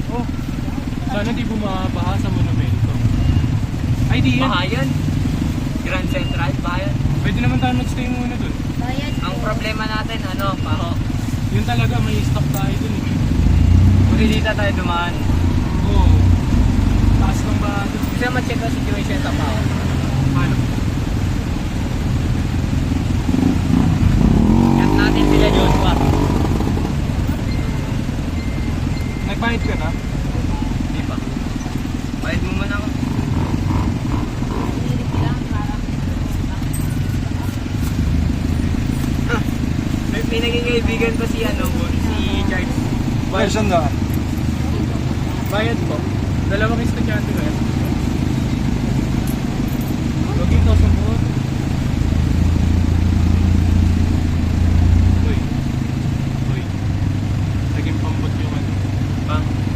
Oh, sana di bumabaha sa monumento. Ay, di yan. Bahayan. Grand Central, bahayan. Pwede naman tayo mag-stay muna dun. Bayad Ang po. problema natin, paho. Yun talaga, may stock tayo dun eh. Hindi dito tayo dumaan. Oo. Taas ng baha dun. Gusto naman check ang situation sa paho. Paano? Yan natin sila Joshua. Nagbayad ka na? Di ba? Bayad mo muna ako. Lirik lang, parang May naging kaibigan pa si si Charles. Bayad saan na? Bayad po. Dalawang estudyante na yan. Huwag yung tosong po. Uy. Uy. Naging pambot yung ano. Bang.